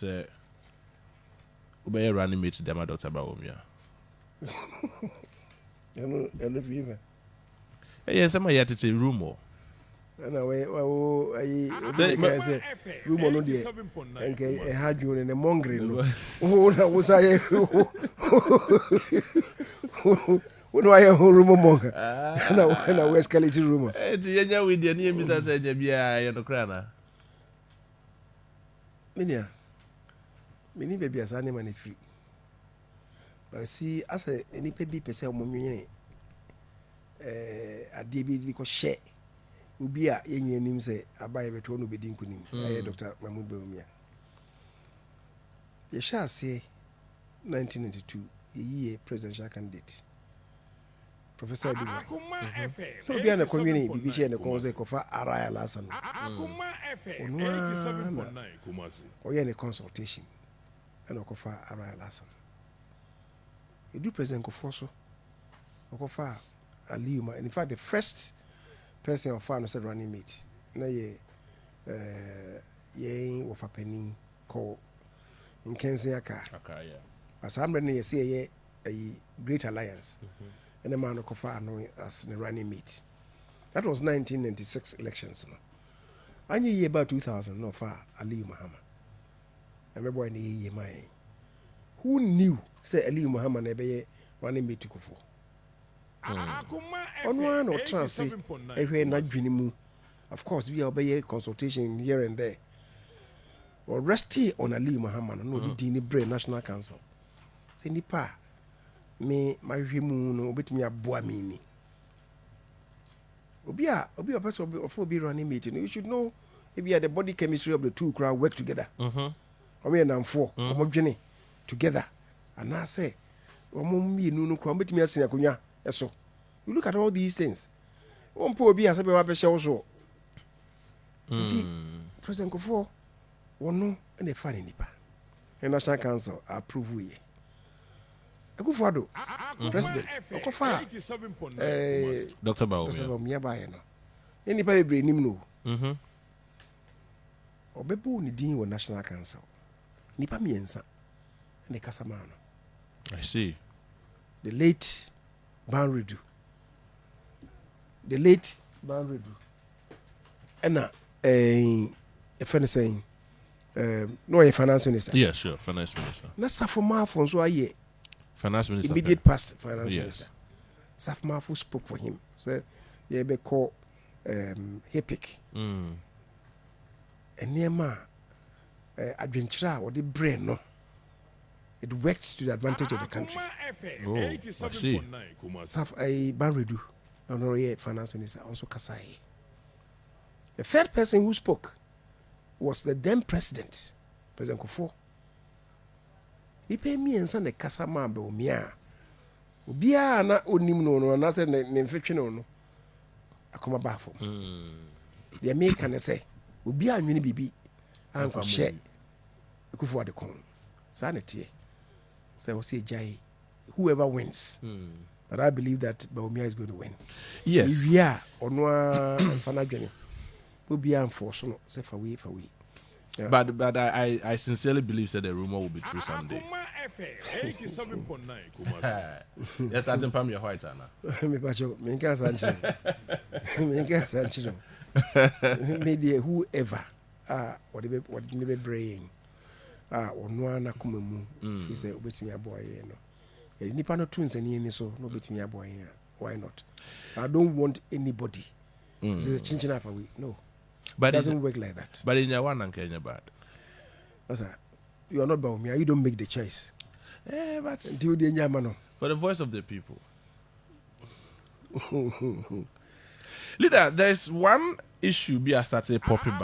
say obey running mate them Dr. Bawumia. You know fever. Yes, I'm here to say rumor. And away, I say, rumor no dear. And a hard you in a mongrel. Oh, that was I. What do I have rumor monger? And I was escalating rumors. Yeah, with the name is as a Bia and Okrana. Minia, many baby as animal free. But see, as any baby per se, mommy, a DB share. Ubia yenye nim say abaye beto no bedin kunim aye Dr. Mahmoud Bawumia ye sha say 1992 ye presidential candidate Professor Akoma so bia na community bibi share na konse kofa araya lasan Akoma FM 87.9 Kumasi oye ne consultation and kofa araya lasan e do president kofo so kofa aliuma in fact the first person of farm said running mate. Na ye of a penny call in Kensiaka. Okay, yeah. As I'm running, you see a great alliance. And a man of Kofa as the running mate. That was 1996 elections. I knew about 2000, no far, Ali Muhammad. I remember in the year, who knew, say Ali Muhammad, never running mate to Kofo. On one or transit, every not dreaming. Of course, we obey consultation here and there. Or resting on Ali Muhammad, no, the Brain National Council. Say, Nipa, me, my Rimu, bit me a boa mini. Obia person of be running meeting. You should know if you had the body chemistry of the two crowd work together. I mean, I'm four, homogeneous together. And I say, me no crowd, bit me a sinacunya. So you look at all these things. One poor be as a baby also. President Kofo, one no, and a funny nipa. And National Council approve we. A good father, President, Okofa, Dr. Bawumia Bayano. Anybody bring him no. Obebu ni din wa National Council. Nipa miensa. And the Casamano. I see. The late Banridu. The late Banridu. And a friend saying, no, a finance minister. Yeah, sure, finance minister. Not Safoma Fonso Aye. Finance minister. Immediate past finance minister. Safma spoke for him. So they be called Hipik. And near ma adventure or the brain no. It works to the advantage of the country. Oh, I see. Saf a Banridu, honorary finance minister, also Kasai. The third person who spoke was the then president, President Kofo. He paid me and son the Kasama Bawumia. Ubia na onim no na say ne infection no. Akoma bafo. The American say, Ubia anwini bibi anko share. Kofo de kon. Sanity. So I will say, Jai, whoever wins. But I believe that Bawumia is going to win. Yes. If we are on one fanageni, we'll be unforced. No, say for we. Yeah. But I sincerely believe that the rumor will be true someday. 87.9 Yes, I think I'm your white Anna. Me can't say. Maybe whoever what they bring. Onwana kumemu he say obetimi aboy no nipa no tuns ani so no obetimi aboy why not? I don't want anybody this is a chinchina for we no, but it doesn't work like that. But in your one and Kenya bad that's you are not Bawumia, you don't make the choice but until the nyama for the voice of the people. Leader, there's one issue be started popping back.